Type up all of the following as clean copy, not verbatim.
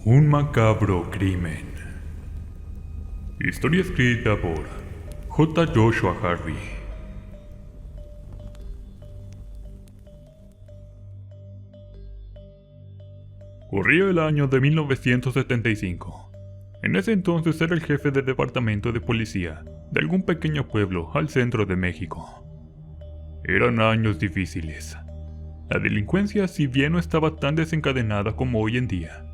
Un macabro crimen. Historia escrita por J. Joshua Harvey. Corría el año de 1975. En ese entonces era el jefe del departamento de policía de algún pequeño pueblo al centro de México. Eran años difíciles. La delincuencia, si bien no estaba tan desencadenada como hoy en día,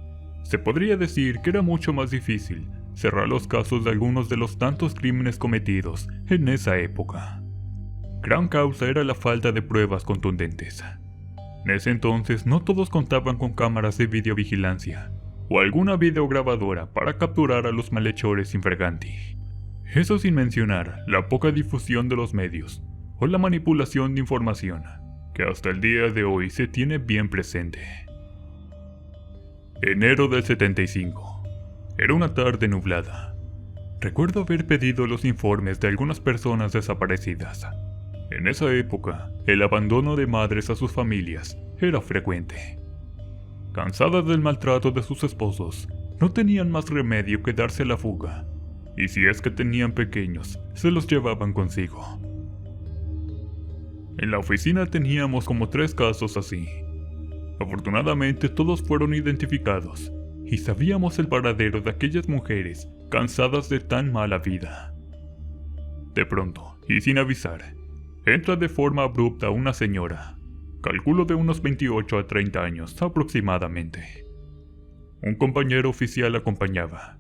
se podría decir que era mucho más difícil cerrar los casos de algunos de los tantos crímenes cometidos en esa época. Gran causa era la falta de pruebas contundentes. En ese entonces no todos contaban con cámaras de videovigilancia o alguna videograbadora para capturar a los malhechores infraganti. Eso sin mencionar la poca difusión de los medios o la manipulación de información que hasta el día de hoy se tiene bien presente. Enero del 75. Era una tarde nublada. Recuerdo haber pedido los informes de algunas personas desaparecidas. En esa época, el abandono de madres a sus familias era frecuente. Cansadas del maltrato de sus esposos, no tenían más remedio que darse a la fuga, y si es que tenían pequeños, se los llevaban consigo. En la oficina teníamos como 3 casos así. Afortunadamente todos fueron identificados, y sabíamos el paradero de aquellas mujeres cansadas de tan mala vida. De pronto, y sin avisar, entra de forma abrupta una señora, calculo de unos 28 a 30 años aproximadamente. Un compañero oficial la acompañaba.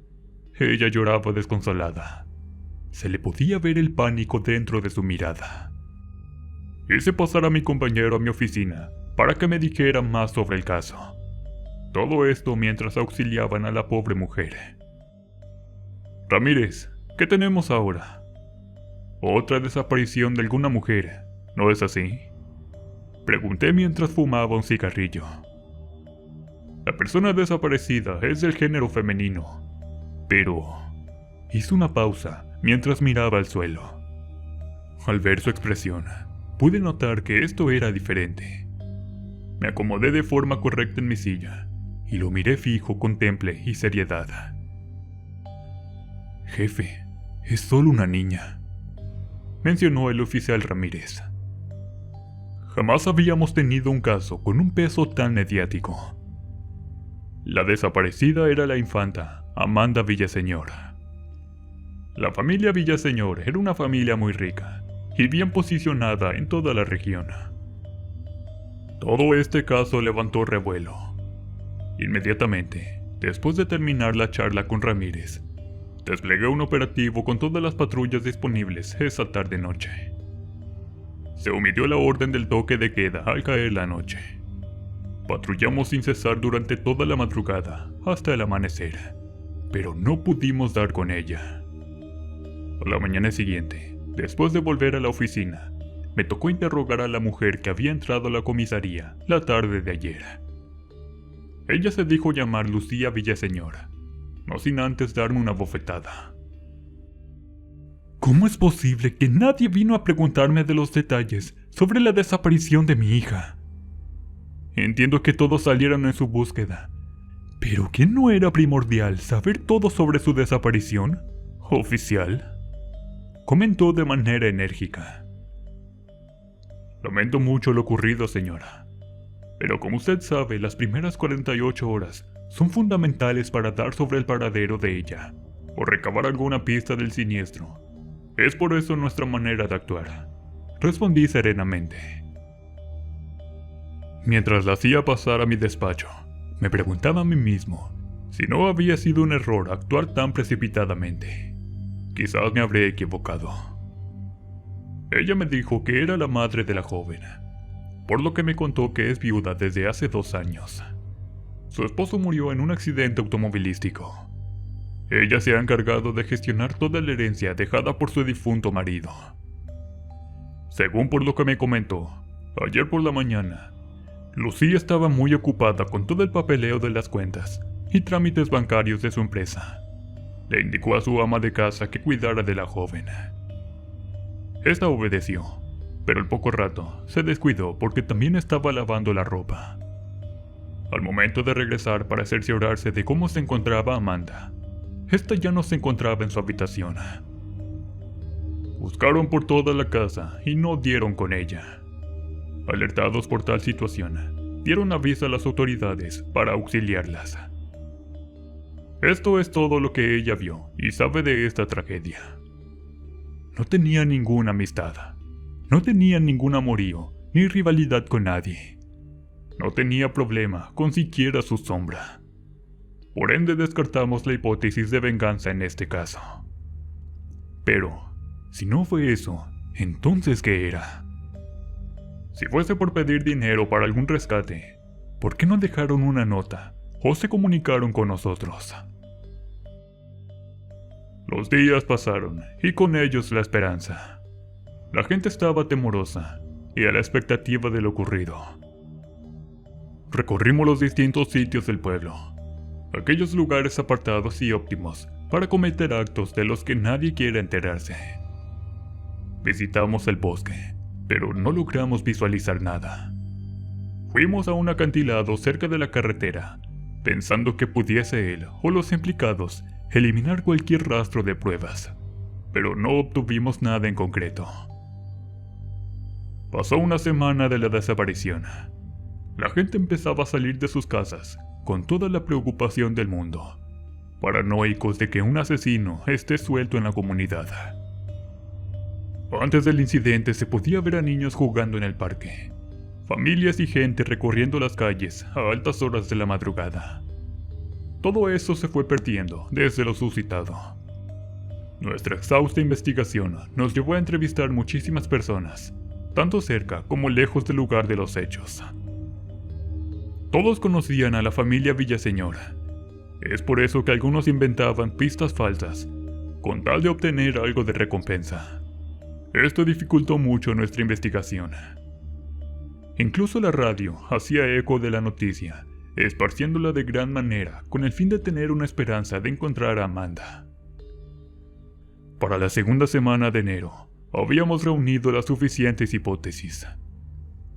Ella lloraba desconsolada. Se le podía ver el pánico dentro de su mirada. Hice pasar a mi compañero a mi oficina para que me dijera más sobre el caso. Todo esto mientras auxiliaban a la pobre mujer. Ramírez, ¿qué tenemos ahora? Otra desaparición de alguna mujer, ¿no es así? Pregunté mientras fumaba un cigarrillo. La persona desaparecida es del género femenino, pero... Hizo una pausa mientras miraba al suelo. Al ver su expresión, pude notar que esto era diferente. Me acomodé de forma correcta en mi silla y lo miré fijo con temple y seriedad. Jefe, es solo una niña, mencionó el oficial Ramírez. Jamás habíamos tenido un caso con un peso tan mediático. La desaparecida era la infanta Amanda Villaseñor. La familia Villaseñor era una familia muy rica y bien posicionada en toda la región. Todo este caso levantó revuelo. Inmediatamente, después de terminar la charla con Ramírez, desplegué un operativo con todas las patrullas disponibles esa tarde-noche. Se omitió la orden del toque de queda al caer la noche. Patrullamos sin cesar durante toda la madrugada hasta el amanecer, pero no pudimos dar con ella. A la mañana siguiente, después de volver a la oficina, me tocó interrogar a la mujer que había entrado a la comisaría la tarde de ayer. Ella se dijo llamar Lucía Villaseñor, no sin antes darme una bofetada. ¿Cómo es posible que nadie vino a preguntarme de los detalles sobre la desaparición de mi hija? Entiendo que todos salieron en su búsqueda, pero ¿qué no era primordial saber todo sobre su desaparición, oficial?, comentó de manera enérgica. Lamento mucho lo ocurrido, señora, pero como usted sabe, las primeras 48 horas son fundamentales para dar sobre el paradero de ella o recabar alguna pista del siniestro. Es por eso nuestra manera de actuar, respondí serenamente. Mientras la hacía pasar a mi despacho, me preguntaba a mí mismo si no había sido un error actuar tan precipitadamente. Quizás me habré equivocado. Ella me dijo que era la madre de la joven, por lo que me contó que es viuda desde hace 2 años. Su esposo murió en un accidente automovilístico. Ella se ha encargado de gestionar toda la herencia dejada por su difunto marido. Según por lo que me comentó, ayer por la mañana, Lucía estaba muy ocupada con todo el papeleo de las cuentas y trámites bancarios de su empresa. Le indicó a su ama de casa que cuidara de la joven. Esta obedeció, pero al poco rato se descuidó porque también estaba lavando la ropa. Al momento de regresar para cerciorarse de cómo se encontraba Amanda, esta ya no se encontraba en su habitación. Buscaron por toda la casa y no dieron con ella. Alertados por tal situación, dieron aviso a las autoridades para auxiliarlas. Esto es todo lo que ella vio y sabe de esta tragedia. No tenía ninguna amistad, no tenía ningún amorío ni rivalidad con nadie. No tenía problema con siquiera su sombra. Por ende descartamos la hipótesis de venganza en este caso. Pero, si no fue eso, ¿entonces qué era? Si fuese por pedir dinero para algún rescate, ¿por qué no dejaron una nota o se comunicaron con nosotros? Los días pasaron y con ellos la esperanza. La gente estaba temorosa y a la expectativa de lo ocurrido. Recorrimos los distintos sitios del pueblo, aquellos lugares apartados y óptimos para cometer actos de los que nadie quiere enterarse. Visitamos el bosque, pero no logramos visualizar nada. Fuimos a un acantilado cerca de la carretera, pensando que pudiese él o los implicados eliminar cualquier rastro de pruebas, pero no obtuvimos nada en concreto. Pasó una semana de la desaparición. La gente empezaba a salir de sus casas con toda la preocupación del mundo, paranoicos de que un asesino esté suelto en la comunidad. Antes del incidente se podía ver a niños jugando en el parque, familias y gente recorriendo las calles a altas horas de la madrugada. Todo eso se fue perdiendo desde lo suscitado. Nuestra exhausta investigación nos llevó a entrevistar muchísimas personas, tanto cerca como lejos del lugar de los hechos. Todos conocían a la familia Villaseñor. Es por eso que algunos inventaban pistas falsas, con tal de obtener algo de recompensa. Esto dificultó mucho nuestra investigación. Incluso la radio hacía eco de la noticia, esparciéndola de gran manera con el fin de tener una esperanza de encontrar a Amanda. Para la segunda semana de enero, habíamos reunido las suficientes hipótesis.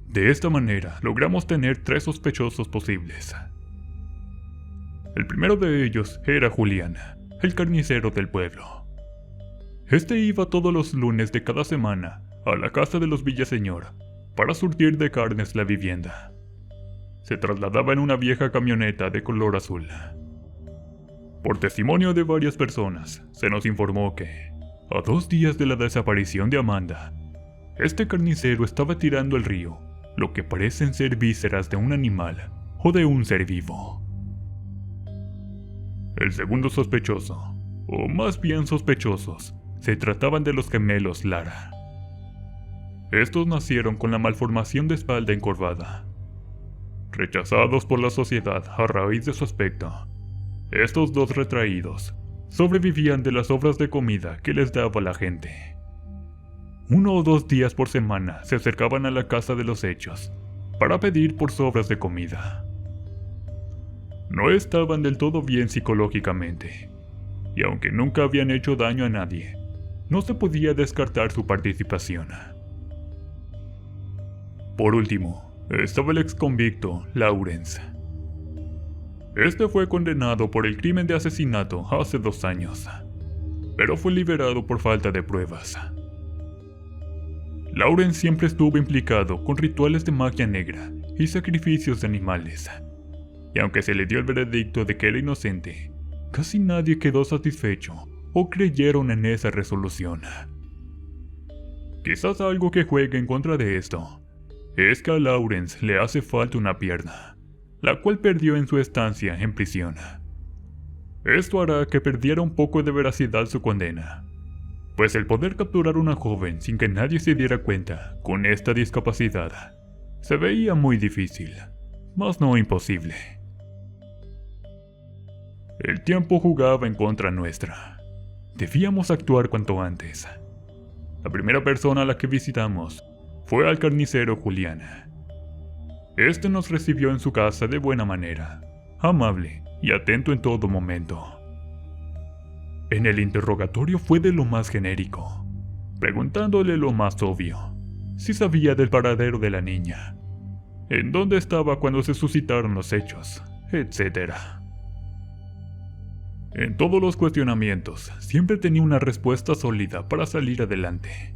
De esta manera, logramos tener 3 sospechosos posibles. El primero de ellos era Julián, el carnicero del pueblo. Este iba todos los lunes de cada semana a la casa de los Villaseñor para surtir de carnes la vivienda. Se trasladaba en una vieja camioneta de color azul. Por testimonio de varias personas, se nos informó que, a 2 días de la desaparición de Amanda, este carnicero estaba tirando al río lo que parecen ser vísceras de un animal o de un ser vivo. El segundo sospechoso, o más bien sospechosos, se trataban de los gemelos Lara. Estos nacieron con la malformación de espalda encorvada. Rechazados por la sociedad a raíz de su aspecto, estos 2 retraídos sobrevivían de las sobras de comida que les daba la gente. 1 o 2 días por semana se acercaban a la casa de los hechos para pedir por sobras de comida. No estaban del todo bien psicológicamente, y aunque nunca habían hecho daño a nadie, no se podía descartar su participación. Por último, estaba el exconvicto Lawrence. Este fue condenado por el crimen de asesinato hace 2 años, pero fue liberado por falta de pruebas. Lawrence siempre estuvo implicado con rituales de magia negra y sacrificios de animales, y aunque se le dio el veredicto de que era inocente, casi nadie quedó satisfecho o creyeron en esa resolución. Quizás algo que juegue en contra de esto es que a Lawrence le hace falta una pierna, la cual perdió en su estancia en prisión. Esto hará que perdiera un poco de veracidad su condena, pues el poder capturar a una joven sin que nadie se diera cuenta con esta discapacidad se veía muy difícil, mas no imposible. El tiempo jugaba en contra nuestra. Debíamos actuar cuanto antes. La primera persona a la que visitamos fue al carnicero Julián. Este nos recibió en su casa de buena manera, amable y atento en todo momento. En el interrogatorio fue de lo más genérico, preguntándole lo más obvio, si sabía del paradero de la niña. en dónde estaba cuando se suscitaron los hechos, etc. En todos los cuestionamientos, siempre tenía una respuesta sólida para salir adelante.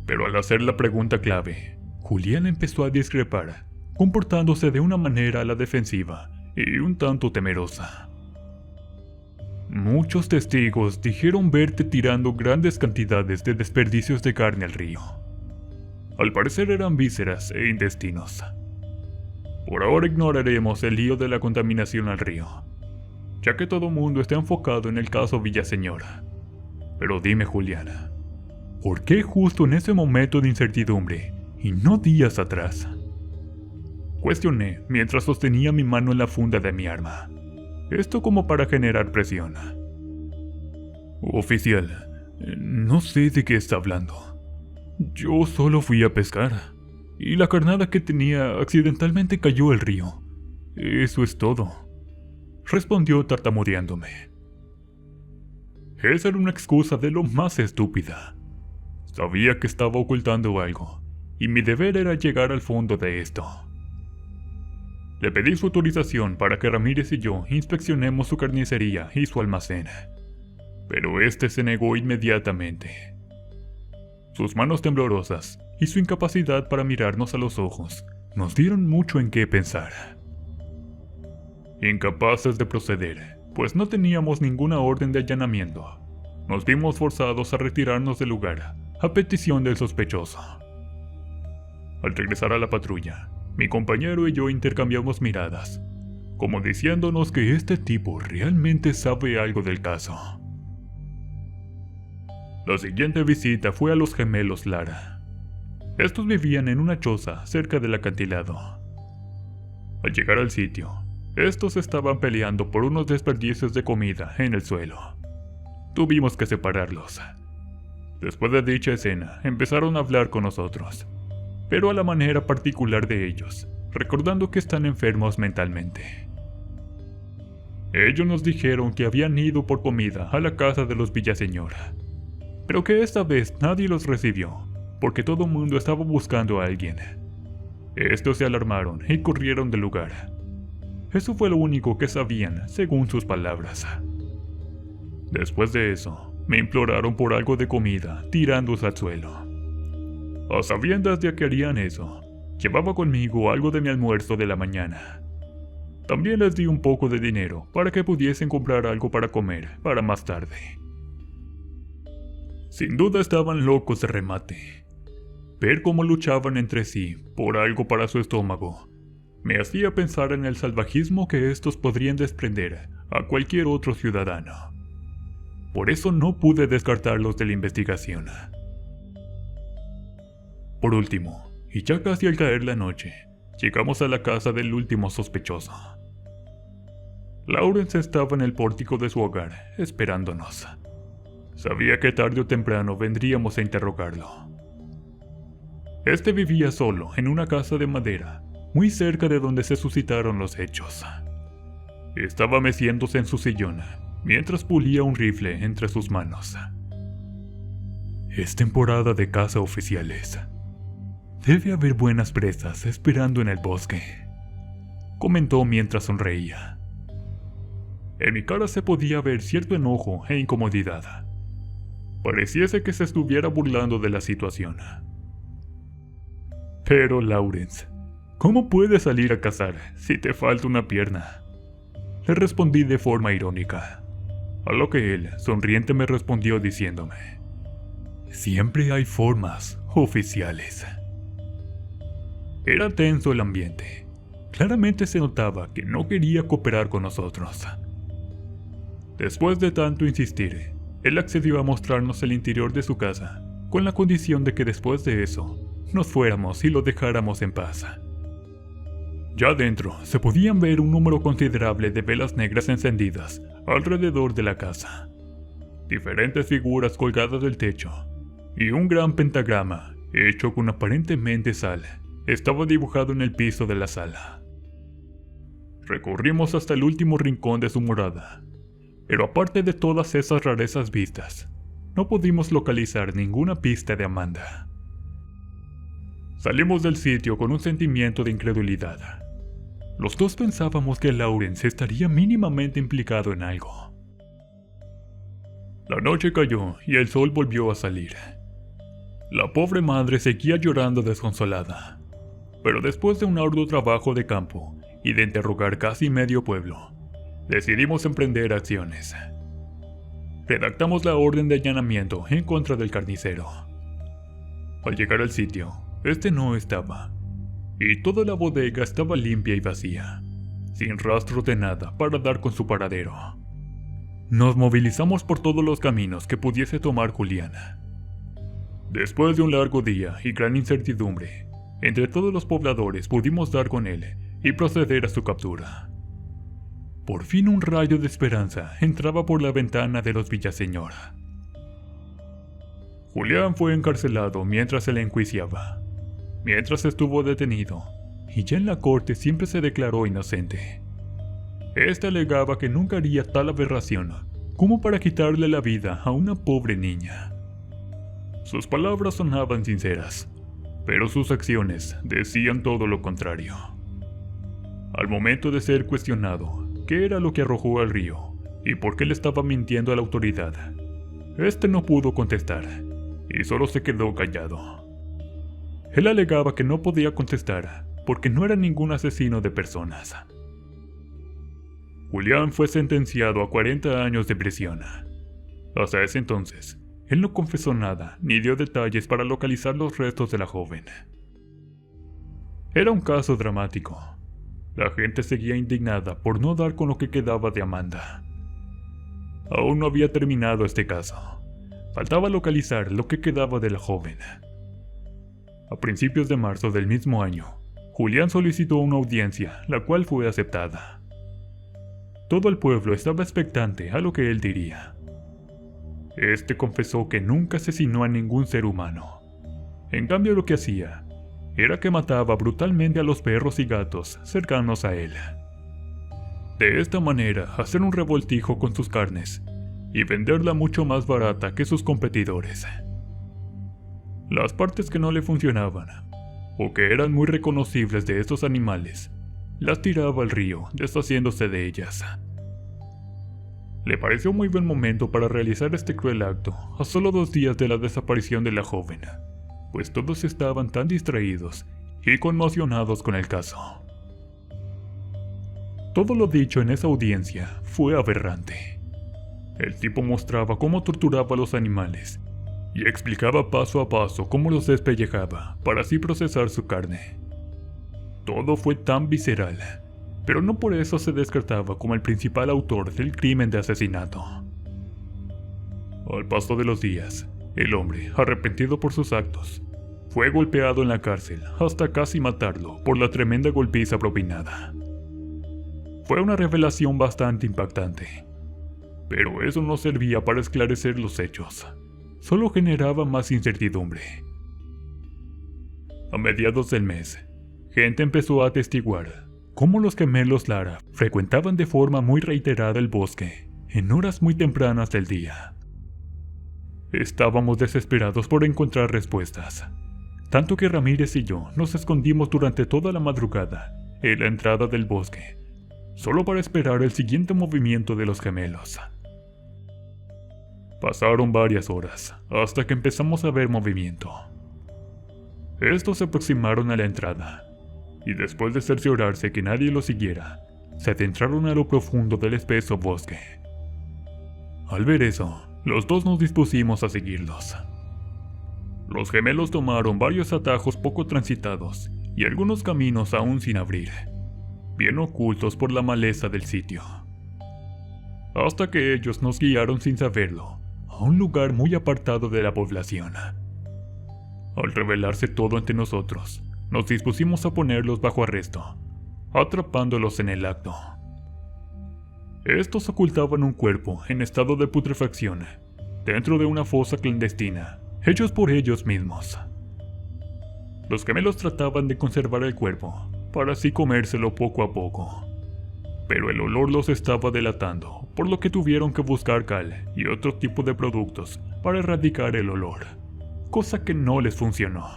Pero al hacer la pregunta clave, Julián empezó a discrepar, comportándose de una manera a la defensiva y un tanto temerosa. Muchos testigos dijeron verte tirando grandes cantidades de desperdicios de carne al río. Al parecer eran vísceras e intestinos. Por ahora ignoraremos el lío de la contaminación al río, ya que todo mundo está enfocado en el caso Villaseñor. Pero dime, Julián, ¿por qué justo en ese momento de incertidumbre y no días atrás? Cuestioné mientras sostenía mi mano en la funda de mi arma. Esto como para generar presión. Oficial, no sé de qué está hablando. Yo solo fui a pescar, y la carnada que tenía accidentalmente cayó al río. Eso es todo, respondió tartamudeándome. Esa era una excusa de lo más estúpida. Sabía que estaba ocultando algo, y mi deber era llegar al fondo de esto. Le pedí su autorización para que Ramírez y yo inspeccionemos su carnicería y su almacén, pero este se negó inmediatamente. Sus manos temblorosas y su incapacidad para mirarnos a los ojos nos dieron mucho en qué pensar. Incapaces de proceder, pues no teníamos ninguna orden de allanamiento, nos vimos forzados a retirarnos del lugar a petición del sospechoso. Al regresar a la patrulla, mi compañero y yo intercambiamos miradas, como diciéndonos que este tipo realmente sabe algo del caso. La siguiente visita fue a los gemelos Lara. Estos vivían en una choza cerca del acantilado. Al llegar al sitio, estos estaban peleando por unos desperdicios de comida en el suelo. Tuvimos que separarlos. Después de dicha escena, empezaron a hablar con nosotros, pero a la manera particular de ellos, recordando que están enfermos mentalmente. Ellos nos dijeron que habían ido por comida a la casa de los Villaseñor, pero que esta vez nadie los recibió, porque todo el mundo estaba buscando a alguien. Estos se alarmaron y corrieron del lugar. Eso fue lo único que sabían, según sus palabras. Después de eso, me imploraron por algo de comida, tirándose al suelo. A sabiendas de que harían eso, llevaba conmigo algo de mi almuerzo de la mañana. También les di un poco de dinero para que pudiesen comprar algo para comer para más tarde. Sin duda estaban locos de remate. Ver cómo luchaban entre sí por algo para su estómago me hacía pensar en el salvajismo que estos podrían desprender a cualquier otro ciudadano. Por eso no pude descartarlos de la investigación. Por último, y ya casi al caer la noche, llegamos a la casa del último sospechoso. Lawrence estaba en el pórtico de su hogar, esperándonos. Sabía que tarde o temprano vendríamos a interrogarlo. Este vivía solo en una casa de madera, muy cerca de donde se suscitaron los hechos. Estaba meciéndose en su sillón, mientras pulía un rifle entre sus manos. Es temporada de caza, oficiales. Debe haber buenas presas esperando en el bosque, comentó mientras sonreía. En mi cara se podía ver cierto enojo e incomodidad. Pareciese que se estuviera burlando de la situación. Pero Lawrence, ¿cómo puedes salir a cazar si te falta una pierna? Le respondí de forma irónica, a lo que él, sonriente, me respondió diciéndome: siempre hay formas, oficiales. Era tenso el ambiente. Claramente se notaba que no quería cooperar con nosotros. Después de tanto insistir, él accedió a mostrarnos el interior de su casa, con la condición de que después de eso, nos fuéramos y lo dejáramos en paz. Ya dentro se podían ver un número considerable de velas negras encendidas alrededor de la casa, diferentes figuras colgadas del techo, y un gran pentagrama, hecho con aparentemente sal, estaba dibujado en el piso de la sala. Recorrimos hasta el último rincón de su morada, pero aparte de todas esas rarezas vistas, no pudimos localizar ninguna pista de Amanda. Salimos del sitio con un sentimiento de incredulidad. Los dos pensábamos que Lawrence estaría mínimamente implicado en algo. La noche cayó y el sol volvió a salir. La pobre madre seguía llorando desconsolada, pero después de un arduo trabajo de campo y de interrogar casi medio pueblo, decidimos emprender acciones. Redactamos la orden de allanamiento en contra del carnicero. Al llegar al sitio, este no estaba, y toda la bodega estaba limpia y vacía, sin rastro de nada para dar con su paradero. Nos movilizamos por todos los caminos que pudiese tomar Julián. Después de un largo día y gran incertidumbre, entre todos los pobladores pudimos dar con él y proceder a su captura. Por fin un rayo de esperanza entraba por la ventana de los Villaseñor. Julián fue encarcelado mientras se le enjuiciaba, mientras estuvo detenido, y ya en la corte siempre se declaró inocente. Este alegaba que nunca haría tal aberración como para quitarle la vida a una pobre niña. Sus palabras sonaban sinceras, pero sus acciones decían todo lo contrario. Al momento de ser cuestionado qué era lo que arrojó al río y por qué le estaba mintiendo a la autoridad, este no pudo contestar y solo se quedó callado. Él alegaba que no podía contestar porque no era ningún asesino de personas. Julián fue sentenciado a 40 años de prisión. Hasta ese entonces, él no confesó nada ni dio detalles para localizar los restos de la joven. Era un caso dramático. La gente seguía indignada por no dar con lo que quedaba de Amanda. Aún no había terminado este caso. Faltaba localizar lo que quedaba de la joven. A principios de marzo del mismo año, Julián solicitó una audiencia, la cual fue aceptada. Todo el pueblo estaba expectante a lo que él diría. Este confesó que nunca asesinó a ningún ser humano. En cambio, lo que hacía era que mataba brutalmente a los perros y gatos cercanos a él. De esta manera, hacer un revoltijo con sus carnes y venderla mucho más barata que sus competidores. Las partes que no le funcionaban, o que eran muy reconocibles de estos animales, las tiraba al río, deshaciéndose de ellas. Le pareció muy buen momento para realizar este cruel acto, a solo 2 días de la desaparición de la joven, pues todos estaban tan distraídos y conmocionados con el caso. Todo lo dicho en esa audiencia fue aberrante. El tipo mostraba cómo torturaba a los animales y explicaba paso a paso cómo los despellejaba para así procesar su carne. Todo fue tan visceral, pero no por eso se descartaba como el principal autor del crimen de asesinato. Al paso de los días, el hombre, arrepentido por sus actos, fue golpeado en la cárcel hasta casi matarlo por la tremenda golpiza propinada. Fue una revelación bastante impactante, pero eso no servía para esclarecer los hechos, solo generaba más incertidumbre. A mediados del mes, gente empezó a atestiguar cómo los gemelos Lara frecuentaban de forma muy reiterada el bosque en horas muy tempranas del día. Estábamos desesperados por encontrar respuestas, tanto que Ramírez y yo nos escondimos durante toda la madrugada en la entrada del bosque, solo para esperar el siguiente movimiento de los gemelos. Pasaron varias horas hasta que empezamos a ver movimiento. Estos se aproximaron a la entrada, y después de cerciorarse que nadie los siguiera, se adentraron a lo profundo del espeso bosque. Al ver eso, los dos nos dispusimos a seguirlos. Los gemelos tomaron varios atajos poco transitados y algunos caminos aún sin abrir, bien ocultos por la maleza del sitio, hasta que ellos nos guiaron sin saberlo a un lugar muy apartado de la población. Al revelarse todo ante nosotros, nos dispusimos a ponerlos bajo arresto, atrapándolos en el acto. Estos ocultaban un cuerpo en estado de putrefacción dentro de una fosa clandestina, hechos por ellos mismos. Los gemelos trataban de conservar el cuerpo para así comérselo poco a poco, pero el olor los estaba delatando, por lo que tuvieron que buscar cal y otro tipo de productos para erradicar el olor, cosa que no les funcionó.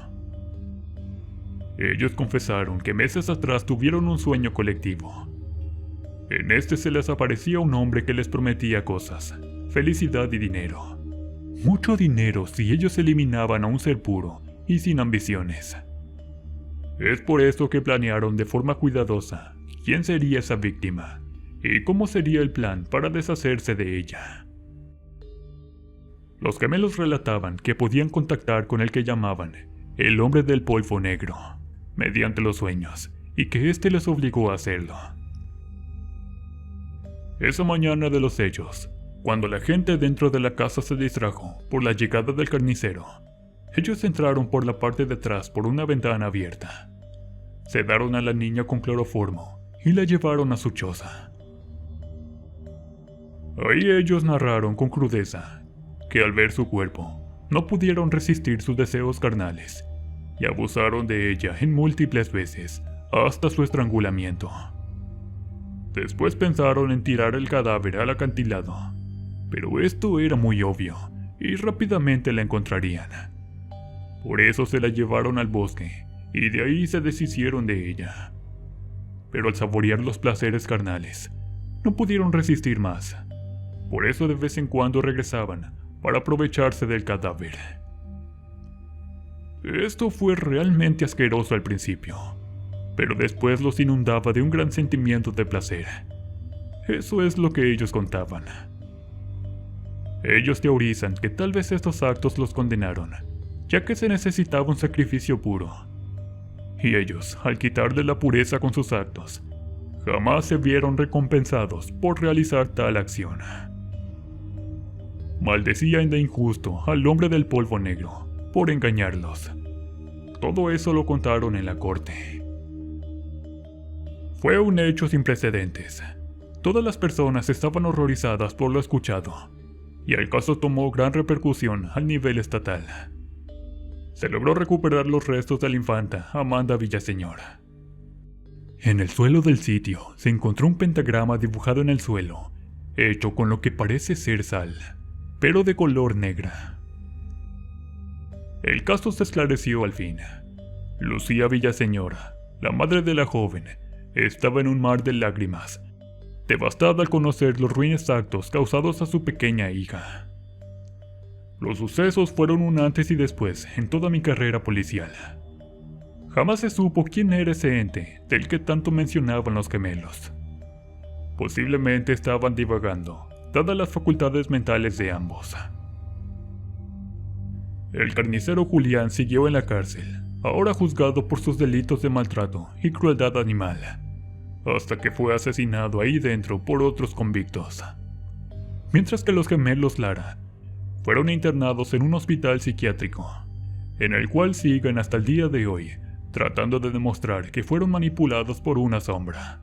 Ellos confesaron que meses atrás tuvieron un sueño colectivo. En este se les aparecía un hombre que les prometía cosas, felicidad y dinero. Mucho dinero si ellos eliminaban a un ser puro y sin ambiciones. Es por eso que planearon de forma cuidadosa quién sería esa víctima y cómo sería el plan para deshacerse de ella. Los gemelos relataban que podían contactar con el que llamaban el hombre del polvo negro, mediante los sueños, y que éste les obligó a hacerlo. Esa mañana de los hechos, cuando la gente dentro de la casa se distrajo por la llegada del carnicero, ellos entraron por la parte de atrás por una ventana abierta. Sedaron a la niña con cloroformo y la llevaron a su choza. Ahí ellos narraron con crudeza que al ver su cuerpo, no pudieron resistir sus deseos carnales y abusaron de ella en múltiples veces, hasta su estrangulamiento. Después pensaron en tirar el cadáver al acantilado, pero esto era muy obvio y rápidamente la encontrarían. Por eso se la llevaron al bosque y de ahí se deshicieron de ella. Pero al saborear los placeres carnales, no pudieron resistir más. Por eso de vez en cuando regresaban para aprovecharse del cadáver. Esto fue realmente asqueroso al principio, pero después los inundaba de un gran sentimiento de placer. Eso es lo que ellos contaban. Ellos teorizan que tal vez estos actos los condenaron, ya que se necesitaba un sacrificio puro. Y ellos, al quitarle la pureza con sus actos, jamás se vieron recompensados por realizar tal acción. Maldecían de injusto al hombre del polvo negro por engañarlos. Todo eso lo contaron en la corte. Fue un hecho sin precedentes. Todas las personas estaban horrorizadas por lo escuchado, y el caso tomó gran repercusión al nivel estatal. Se logró recuperar los restos de la infanta Amanda Villaseñor. En el suelo del sitio se encontró un pentagrama dibujado en el suelo, hecho con lo que parece ser sal, pero de color negra. El caso se esclareció al fin. Lucía Villaseñor, la madre de la joven, estaba en un mar de lágrimas, devastada al conocer los ruines actos causados a su pequeña hija. Los sucesos fueron un antes y después en toda mi carrera policial. Jamás se supo quién era ese ente del que tanto mencionaban los gemelos. Posiblemente estaban divagando, dadas las facultades mentales de ambos. El carnicero Julián siguió en la cárcel, ahora juzgado por sus delitos de maltrato y crueldad animal, hasta que fue asesinado ahí dentro por otros convictos. Mientras que los gemelos Lara fueron internados en un hospital psiquiátrico, en el cual siguen hasta el día de hoy, tratando de demostrar que fueron manipulados por una sombra.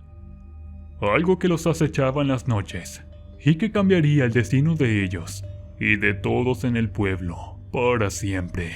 Algo que los acechaba en las noches, y que cambiaría el destino de ellos y de todos en el pueblo para siempre.